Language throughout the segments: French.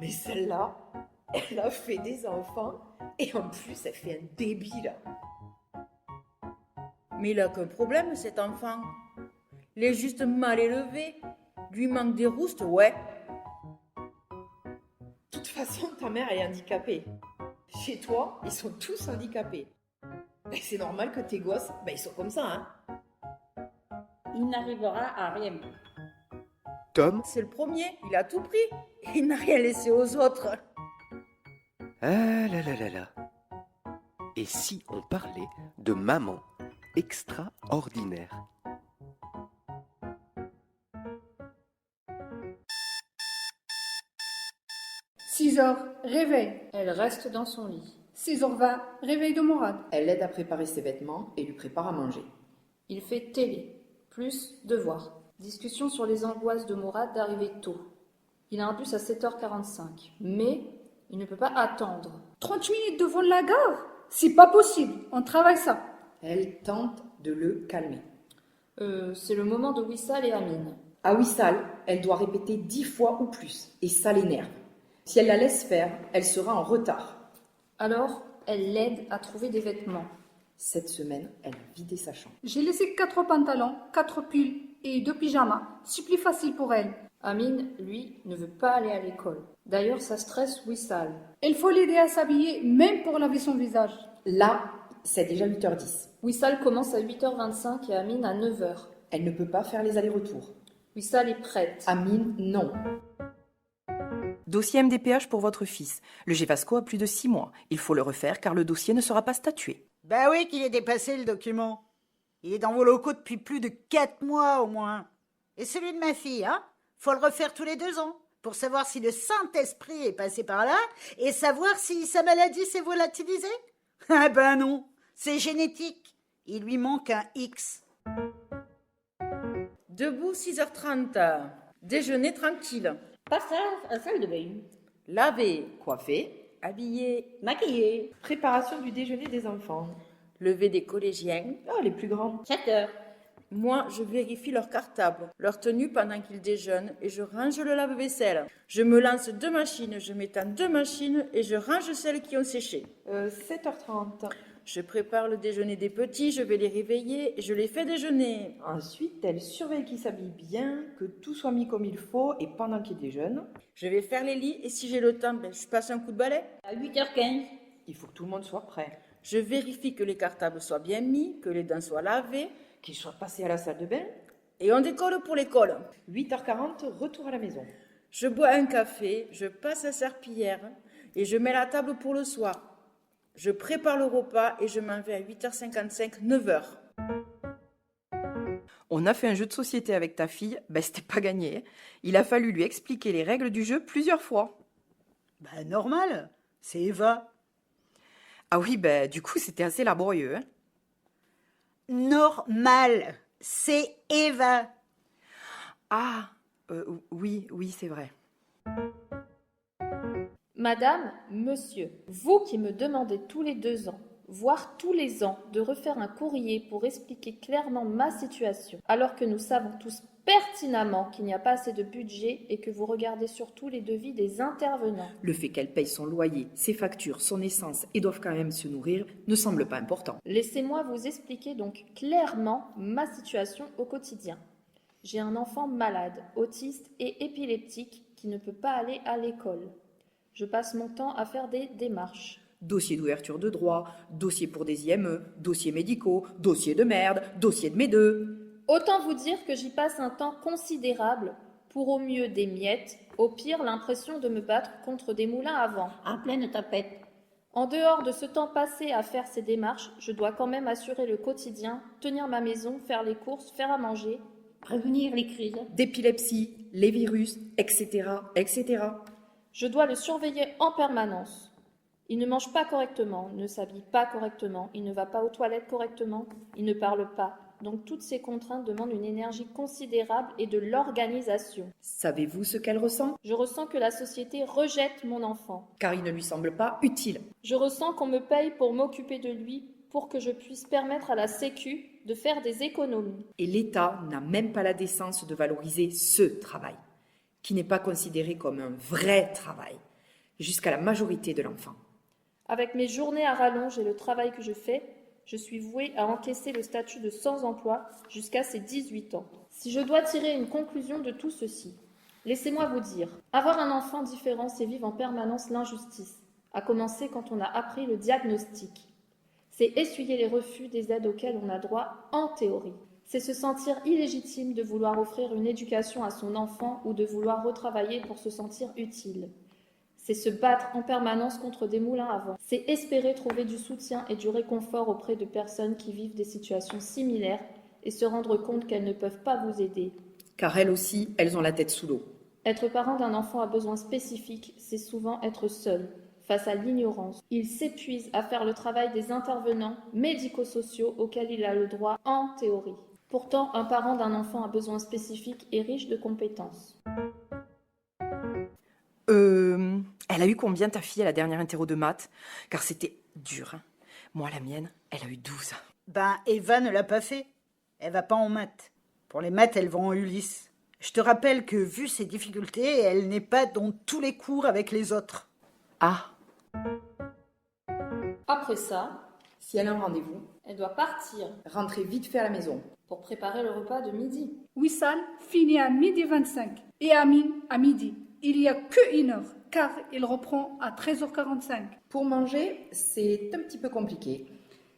Mais celle-là, elle a fait des enfants et en plus elle fait un débile. Mais il a qu'un problème, cet enfant. Il est juste mal élevé. Lui manque des roustes, ouais. De toute façon, ta mère est handicapée. Chez toi, ils sont tous handicapés. Et c'est normal que tes gosses, ils sont comme ça, hein. Il n'arrivera à rien. Tom, C'est le premier, il a tout pris. Il n'a rien laissé aux autres. ah là là là là. Et si on parlait de maman extraordinaire? « 6h, réveil. Elle reste dans son lit. 6h20, réveil de Mourad. Elle l'aide à préparer ses vêtements et lui prépare à manger. Il fait télé, plus devoir. Discussion sur les angoisses de Mourad d'arriver tôt. Il a un bus à 7h45, mais il ne peut pas attendre. 30 minutes devant la gare? C'est pas possible, on travaille ça. Elle tente de le calmer. C'est le moment de Wissal et Amine. À Wissal, elle doit répéter 10 fois ou plus, et ça l'énerve. Si elle la laisse faire, elle sera en retard. Alors, elle l'aide à trouver des vêtements. Cette semaine, elle a vidé sa chambre. J'ai laissé 4 pantalons, 4 pulls et 2 pyjamas. C'est plus facile pour elle. Amine, lui, ne veut pas aller à l'école. D'ailleurs, ça stresse Wissal. Il faut l'aider à s'habiller, même pour laver son visage. Là, c'est déjà 8h10. Wissal commence à 8h25 et Amine à 9h. Elle ne peut pas faire les allers-retours. Wissal est prête. Amine, non. Dossier MDPH pour votre fils. Le GEVASCO a plus de 6 mois. Il faut le refaire car le dossier ne sera pas statué. Ben oui qu'il est dépassé le document. Il est dans vos locaux depuis plus de 4 mois au moins. Et celui de ma fille, hein? Faut le refaire tous les 2 ans pour savoir si le Saint-Esprit est passé par là et savoir si sa maladie s'est volatilisée. Ah ben non, c'est génétique. Il lui manque un X. Debout 6h30. Déjeuner tranquille. Passage à la salle de bain. Laver. Coiffé. Habiller. Maquillé. Préparation du déjeuner des enfants. Lever des collégiens. Oh, les plus grands. 7h. Moi, je vérifie leur cartable, leur tenue pendant qu'ils déjeunent et je range le lave-vaisselle. Je me lance 2 machines, je m'étends 2 machines et je range celles qui ont séché. 7h30. Je prépare le déjeuner des petits, je vais les réveiller et je les fais déjeuner. Ensuite, elle surveille qu'ils s'habillent bien, que tout soit mis comme il faut et pendant qu'ils déjeunent. Je vais faire les lits et si j'ai le temps, je passe un coup de balai. À 8h15. Il faut que tout le monde soit prêt. Je vérifie que les cartables soient bien mis, que les dents soient lavées Qu'ils soient passés à la salle de bain. et on décolle pour l'école. 8h40, retour à la maison. Je bois un café, je passe la serpillière et je mets la table pour le soir. Je prépare le repas et je m'en vais à 8h55, 9h. On a fait un jeu de société avec ta fille, c'était pas gagné. Il a fallu lui expliquer les règles du jeu plusieurs fois. Ben normal, c'est Eva. Ah oui, du coup c'était assez laborieux. Hein. Normal, c'est Eva. Ah, oui, c'est vrai. Madame, monsieur, vous qui me demandez tous les 2 ans, voire tous les ans, de refaire un courrier pour expliquer clairement ma situation, alors que nous savons tous pertinemment qu'il n'y a pas assez de budget et que vous regardez surtout les devis des intervenants. Le fait qu'elle paye son loyer, ses factures, son essence et doivent quand même se nourrir ne semble pas important. Laissez-moi vous expliquer donc clairement ma situation au quotidien. J'ai un enfant malade, autiste et épileptique qui ne peut pas aller à l'école. Je passe mon temps à faire des démarches. Dossier d'ouverture de droit, dossier pour des IME, dossiers médicaux, dossier de merde, dossier de mes deux. Autant vous dire que j'y passe un temps considérable pour au mieux des miettes, au pire l'impression de me battre contre des moulins à vent. En pleine tempête. En dehors de ce temps passé à faire ces démarches, je dois quand même assurer le quotidien, tenir ma maison, faire les courses, faire à manger. Prévenir les crises. D'épilepsie, les virus, etc., etc. Je dois le surveiller en permanence. Il ne mange pas correctement, ne s'habille pas correctement, il ne va pas aux toilettes correctement, il ne parle pas. Donc toutes ces contraintes demandent une énergie considérable et de l'organisation. Savez-vous ce qu'elle ressent? Je ressens que la société rejette mon enfant. Car il ne lui semble pas utile. Je ressens qu'on me paye pour m'occuper de lui, pour que je puisse permettre à la Sécu de faire des économies. Et l'État n'a même pas la décence de valoriser ce travail, qui n'est pas considéré comme un vrai travail. jusqu'à la majorité de l'enfant. Avec mes journées à rallonge et le travail que je fais, je suis vouée à encaisser le statut de sans-emploi jusqu'à ses 18 ans. Si je dois tirer une conclusion de tout ceci, laissez-moi vous dire, avoir un enfant différent, c'est vivre en permanence l'injustice, à commencer quand on a appris le diagnostic. C'est essuyer les refus des aides auxquelles on a droit en théorie. C'est se sentir illégitime de vouloir offrir une éducation à son enfant ou de vouloir retravailler pour se sentir utile. C'est se battre en permanence contre des moulins à vent. C'est espérer trouver du soutien et du réconfort auprès de personnes qui vivent des situations similaires et se rendre compte qu'elles ne peuvent pas vous aider. Car elles aussi, elles ont la tête sous l'eau. Être parent d'un enfant à besoins spécifiques, c'est souvent être seul, face à l'ignorance. Il s'épuise à faire le travail des intervenants médico-sociaux auxquels il a le droit en théorie. Pourtant, un parent d'un enfant à besoins spécifiques est riche de compétences. Elle a eu combien ta fille à la dernière interro de maths? Car c'était dur. Hein. Moi, la mienne, elle a eu 12. Ben, Eva ne l'a pas fait. Elle va pas en maths. Pour les maths, elle va en Ulysse. Je te rappelle que, vu ses difficultés, elle n'est pas dans tous les cours avec les autres. Ah, Après ça, si elle a un rendez-vous, elle doit partir rentrez vite fait à la maison. pour préparer le repas de midi. Wissal finit à 12h25 et Amine à midi. Il n'y a que 1 heure, car il reprend à 13h45. Pour manger, c'est un petit peu compliqué.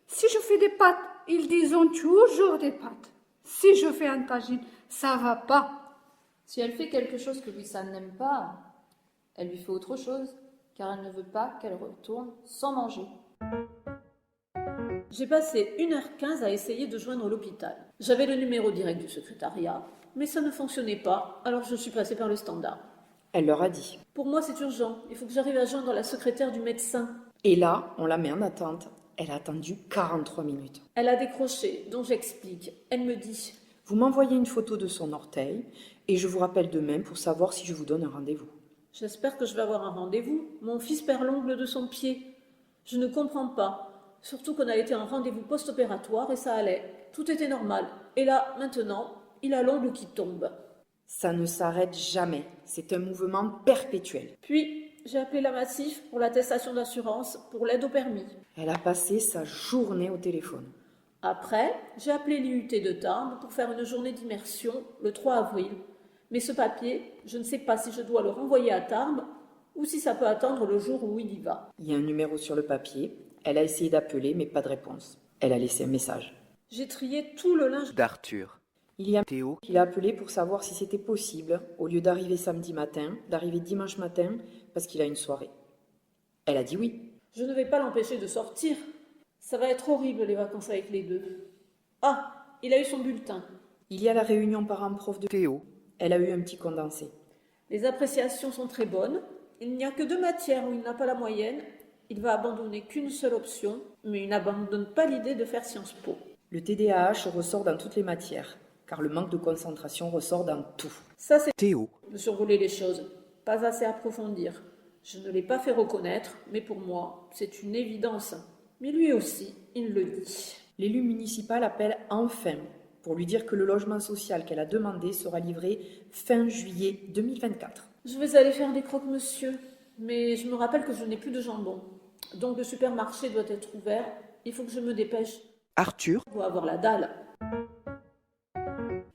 Si je fais des pâtes, ils disent toujours des pâtes. Si je fais un tagine, ça va pas. Si elle fait quelque chose que Wissam n'aime pas, elle lui fait autre chose, car elle ne veut pas qu'elle retourne sans manger. J'ai passé 1h15 à essayer de joindre l'hôpital. J'avais le numéro direct du secrétariat, mais ça ne fonctionnait pas, alors je suis passée par le standard. Elle leur a dit. Pour moi, c'est urgent. Il faut que j'arrive à joindre la secrétaire du médecin. Et là, on la met en attente. Elle a attendu 43 minutes. Elle a décroché, donc j'explique. Elle me dit « Vous m'envoyez une photo de son orteil et je vous rappelle demain pour savoir si je vous donne un rendez-vous. J'espère que je vais avoir un rendez-vous. Mon fils perd l'ongle de son pied. Je ne comprends pas. Surtout qu'on a été en rendez-vous post-opératoire et ça allait. Tout était normal. Et là, maintenant, il a l'ongle qui tombe. » Ça ne s'arrête jamais. C'est un mouvement perpétuel. Puis, j'ai appelé la Massif pour l'attestation d'assurance pour l'aide au permis. Elle a passé sa journée au téléphone. Après, j'ai appelé l'IUT de Tarbes pour faire une journée d'immersion le 3 avril. Mais ce papier, je ne sais pas si je dois le renvoyer à Tarbes ou si ça peut attendre le jour où il y va. Il y a un numéro sur le papier. Elle a essayé d'appeler, mais pas de réponse. Elle a laissé un message. J'ai trié tout le linge d'Arthur, Il y a Théo, qu'il a appelé pour savoir si c'était possible, au lieu d'arriver samedi matin, d'arriver dimanche matin, parce qu'il a une soirée. Elle a dit oui. Je ne vais pas l'empêcher de sortir. Ça va être horrible les vacances avec les deux. Ah, il a eu son bulletin. Il y a la réunion parents-prof de Théo, Elle a eu un petit condensé. Les appréciations sont très bonnes. Il n'y a que 2 matières où il n'a pas la moyenne. Il va abandonner qu'une seule option, mais il n'abandonne pas l'idée de faire Sciences Po. Le TDAH ressort dans toutes les matières, car le manque de concentration ressort dans tout. Ça, c'est Théo, de survoler les choses, pas assez approfondir. Je ne l'ai pas fait reconnaître, mais pour moi, c'est une évidence. Mais lui aussi, il le dit. L'élu municipal appelle enfin pour lui dire que le logement social qu'elle a demandé sera livré fin juillet 2024. Je vais aller faire des croque-monsieur, mais je me rappelle que je n'ai plus de jambon. Donc le supermarché doit être ouvert. Il faut que je me dépêche. Arthur, Je dois avoir la dalle.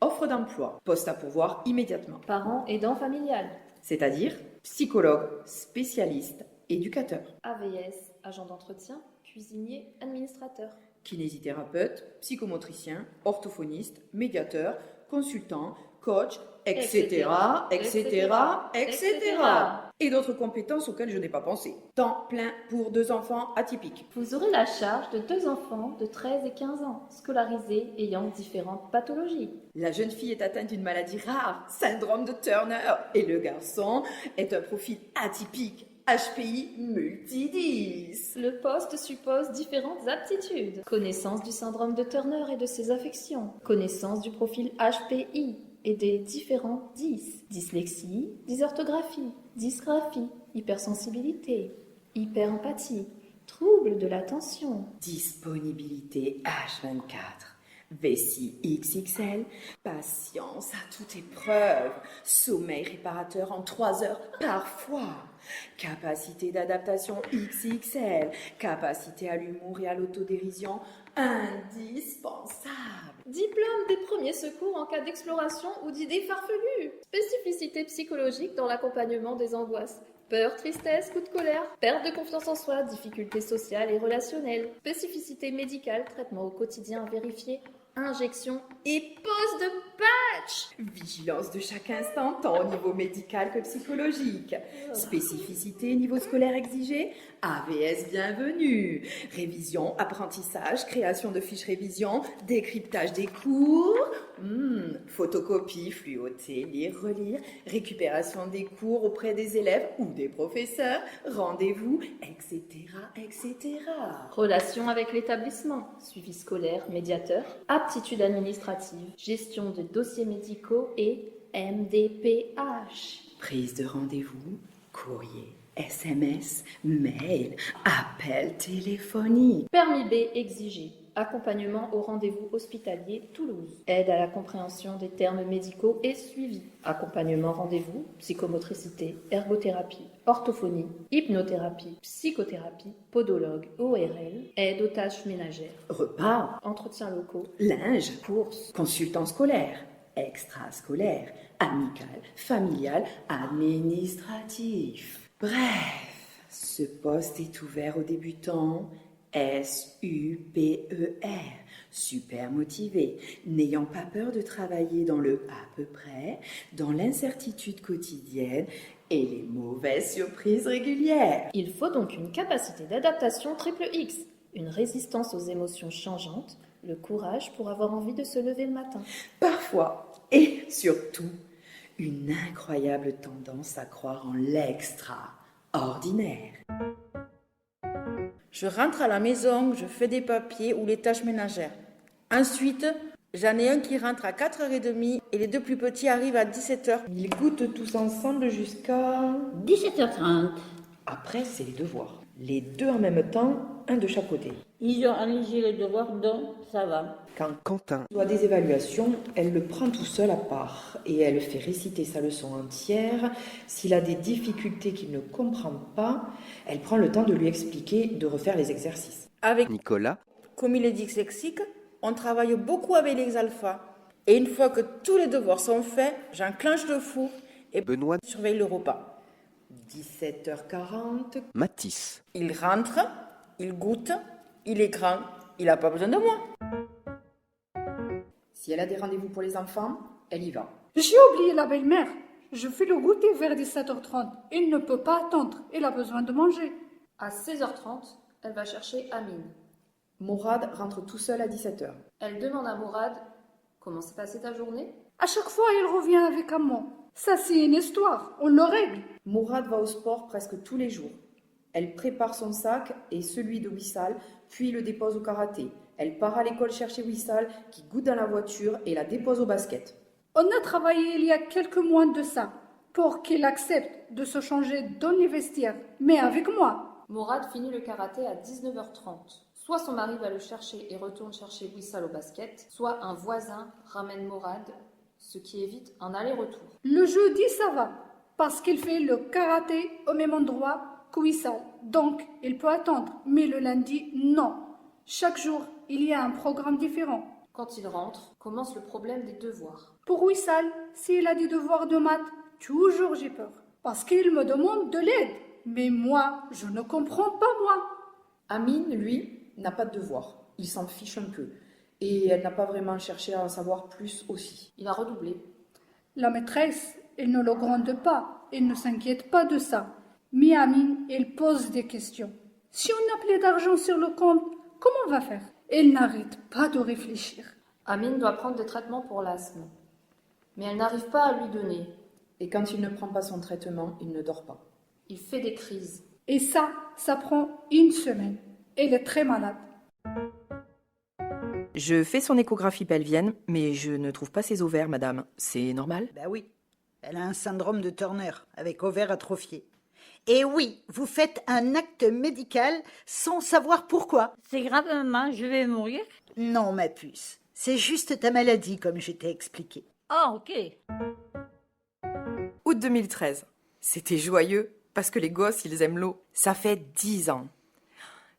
Offre d'emploi, poste à pourvoir immédiatement. Parents aidants familial, C'est-à-dire psychologue, spécialiste, éducateur, AVS, agent d'entretien, cuisinier, administrateur. kinésithérapeute, psychomotricien, orthophoniste, médiateur, consultant, coach, etc., etc., etc. Et d'autres compétences auxquelles je n'ai pas pensé. Temps plein pour 2 enfants atypiques. Vous aurez la charge de 2 enfants de 13 et 15 ans, scolarisés ayant différentes pathologies. La jeune fille est atteinte d'une maladie rare, syndrome de Turner, et le garçon est un profil atypique, HPI multi-10. Le poste suppose différentes aptitudes. Connaissance du syndrome de Turner et de ses affections. Connaissance du profil HPI et des différents 10. Dyslexie, dysorthographie, dysgraphie, hypersensibilité, hyperempathie, troubles de l'attention. Disponibilité H24. Vessie XXL, patience à toute épreuve, sommeil réparateur en 3 heures parfois, capacité d'adaptation XXL, capacité à l'humour et à l'autodérision indispensable. Diplôme des premiers secours en cas d'exploration ou d'idées farfelues. Spécificité psychologique dans l'accompagnement des angoisses. Peur, tristesse, coup de colère, perte de confiance en soi, difficultés sociales et relationnelles. Spécificité médicale, traitement au quotidien vérifié, injection et pose de patch. Vigilance de chaque instant, tant au niveau médical que psychologique. Spécificité, niveau scolaire exigé, AVS bienvenue. Révision, apprentissage, création de fiches révision, décryptage des cours, photocopie, fluoter, lire, relire, récupération des cours auprès des élèves ou des professeurs, rendez-vous, etc., etc. Relation avec l'établissement, suivi scolaire, médiateur, aptitude administrative, gestion de dossiers médicaux et MDPH. Prise de rendez-vous, courrier, SMS, mail, appel téléphonique. Permis B exigé. Accompagnement au rendez-vous hospitalier Toulouse. Aide à la compréhension des termes médicaux et suivi. Accompagnement rendez-vous, psychomotricité, ergothérapie, orthophonie, hypnothérapie, psychothérapie, podologue, ORL, aide aux tâches ménagères. Repas, Entretiens locaux, linge, courses. consultant scolaire, extrascolaire, amical, familial, administratif. Bref, ce poste est ouvert aux débutants SUPER, super motivés, n'ayant pas peur de travailler dans le à peu près, dans l'incertitude quotidienne et les mauvaises surprises régulières. Il faut donc une capacité d'adaptation triple X, une résistance aux émotions changeantes, le courage pour avoir envie de se lever le matin. Parfois, et surtout, une incroyable tendance à croire en l'extraordinaire. Je rentre à la maison, je fais des papiers ou les tâches ménagères. Ensuite, j'en ai un qui rentre à 4h30 et les deux plus petits arrivent à 17h. Ils goûtent tous ensemble jusqu'à... 17h30. Après, c'est les devoirs. Les deux en même temps, un de chaque côté. Ils ont allégé les devoirs, donc ça va. Quand Quentin Doit des évaluations, elle le prend tout seul à part et elle fait réciter sa leçon entière. S'il a des difficultés qu'il ne comprend pas, elle prend le temps de lui expliquer, de refaire les exercices. Avec, Nicolas comme il est dyslexique, on travaille beaucoup avec les alphas. Et une fois que tous les devoirs sont faits, j'enclenche le four et Benoît surveille le repas. 17h40, Mathis Il rentre, il goûte, il est grand, il n'a pas besoin de moi. si elle a des rendez-vous pour les enfants, elle y va. J'ai oublié la belle-mère. Je fais le goûter vers 17h30. Il ne peut pas attendre. Il a besoin de manger. À 16h30, elle va chercher Amine. Mourad rentre tout seul à 17h. Elle demande à Mourad comment s'est passée ta journée. À chaque fois, il revient avec un mot. Ça, c'est une histoire. On le règle. Mourad va au sport presque tous les jours. Elle prépare son sac et celui de Wissal, puis le dépose au karaté. Elle part à l'école chercher Wissal, qui goûte dans la voiture et la dépose au basket. On a travaillé il y a quelques mois de ça pour qu'il accepte de se changer dans les vestiaires. Mais avec moi. Mourad finit le karaté à 19h30. Soit son mari va le chercher et retourne chercher Wissal au basket, soit un voisin ramène Mourad, ce qui évite un aller-retour. Le jeudi, ça va. Parce qu'il fait le karaté au même endroit que Wissal. Donc, il peut attendre. Mais le lundi, non. Chaque jour, il y a un programme différent. Quand il rentre, commence le problème des devoirs. Pour Wissal, s'il a des devoirs de maths, toujours j'ai peur. Parce qu'il me demande de l'aide. Mais moi, je ne comprends pas moi. Amine, lui, n'a pas de devoir. Il s'en fiche un peu. Et elle n'a pas vraiment cherché à en savoir plus aussi. Il a redoublé. La maîtresse, elle ne le gronde pas. Elle ne s'inquiète pas de ça. Mais Amine, elle pose des questions. Si on n'a plus d'argent sur le compte, comment on va faire? Elle n'arrête pas de réfléchir. Amine doit prendre des traitements pour l'asthme. Mais elle n'arrive pas à lui donner. Et quand il ne prend pas son traitement, il ne dort pas. Il fait des crises. Et ça prend une semaine. Elle est très malade. Je fais son échographie pelvienne, mais je ne trouve pas ses ovaires, madame. C'est normal? Ben oui, elle a un syndrome de Turner, avec ovaires atrophiés. Et oui, vous faites un acte médical sans savoir pourquoi. C'est grave, maman, je vais mourir. Non, ma puce, C'est juste ta maladie, comme je t'ai expliqué. Ah, ok. Août 2013. C'était joyeux parce que les gosses, ils aiment l'eau. Ça fait 10 ans.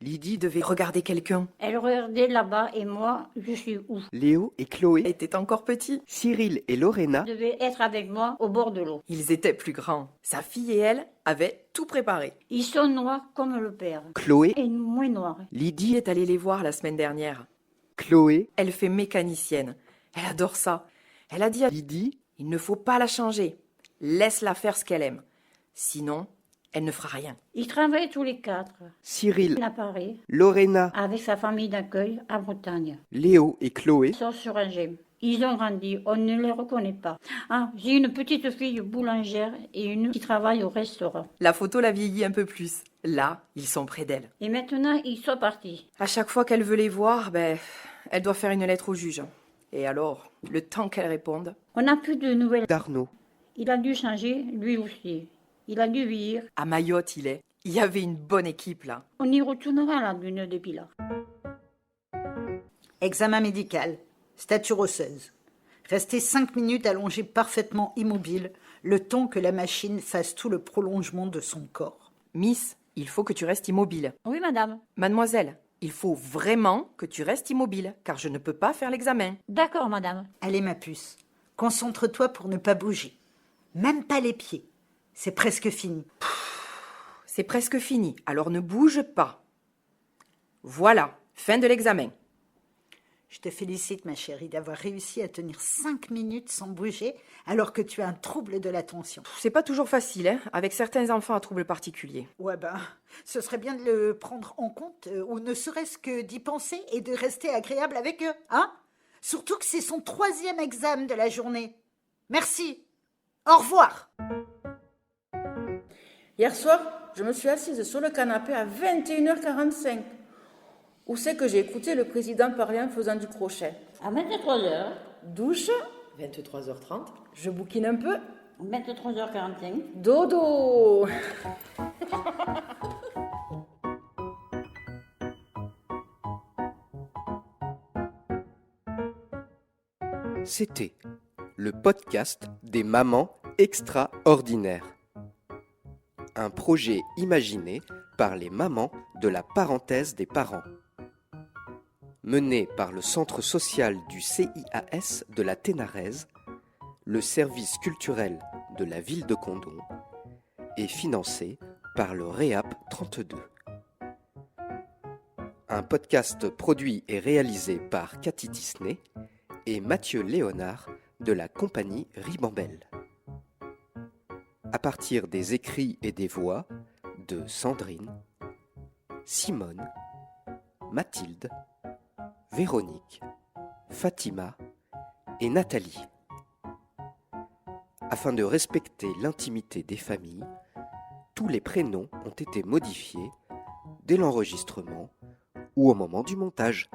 Lydie devait regarder quelqu'un. Elle regardait là-bas et moi, je suis où? Léo et Elle Chloé, était encore petit. Cyril et Lorena, Elle devait être avec moi au bord de l'eau. Ils étaient plus grands. Sa fille et elle avaient tout préparé. Ils sont noirs comme le père. Chloé, Et moins noirs. Lydie Lydie, est allée les voir la semaine dernière. Chloé, Elle fait mécanicienne. Elle adore ça. Elle a dit à Lydie, il ne faut pas la changer. Laisse-la faire ce qu'elle aime. Sinon, elle ne fera rien. Ils travaillent tous les 4. Cyril, À Paris, Lorena, avec sa famille d'accueil à Bretagne. Léo et Chloé, Ils sont sur un gym. Ils ont grandi, on ne les reconnaît pas. Ah, j'ai une petite fille boulangère et une qui travaille au restaurant. La photo la vieillit un peu plus. Là, ils sont près d'elle. Et maintenant, ils sont partis. À chaque fois qu'elle veut les voir, elle doit faire une lettre au juge. Et alors, le temps qu'elle réponde, On n'a plus de nouvelles. d'Arnaud, Il a dû changer, lui aussi. Il a dû vieillir. à Mayotte, il est. Il y avait une bonne équipe là. On y retournera à la dune des Pilar. Examen médical. Statue osseuse. Restez 5 minutes allongé parfaitement immobile, le temps que la machine fasse tout le prolongement de son corps. Miss, il faut que tu restes immobile. Oui, madame. Mademoiselle, il faut vraiment que tu restes immobile, car je ne peux pas faire l'examen. D'accord, madame. Allez, ma puce, concentre-toi pour ne pas bouger. Même pas les pieds. C'est presque fini. C'est presque fini, alors ne bouge pas. Voilà, fin de l'examen. Je te félicite, ma chérie, d'avoir réussi à tenir 5 minutes sans bouger alors que tu as un trouble de l'attention. C'est pas toujours facile, hein, avec certains enfants à troubles particuliers. Ouais ben, ce serait bien de le prendre en compte, ou ne serait-ce que d'y penser et de rester agréable avec eux, hein? Surtout que c'est son 3e examen de la journée. Merci. Au revoir. Hier soir, je me suis assise sur le canapé à 21h45. Où c'est que j'ai écouté le président parler en faisant du crochet? À 23h, Douche, 23h30. je bouquine un peu. 23h45. Dodo. c'était le podcast des mamans extraordinaires. Un projet imaginé par les mamans de la parenthèse des parents. Mené par le centre social du CIAS de la Ténarèze, le service culturel de la ville de Condom et financé par le REAP 32. Un podcast produit et réalisé par Cathy Disney et Mathieu Léonard de la compagnie Ribambelle. À partir des écrits et des voix de Sandrine, Simone, Mathilde, Véronique, Fatima et Nathalie. Afin de respecter l'intimité des familles, tous les prénoms ont été modifiés dès l'enregistrement ou au moment du montage.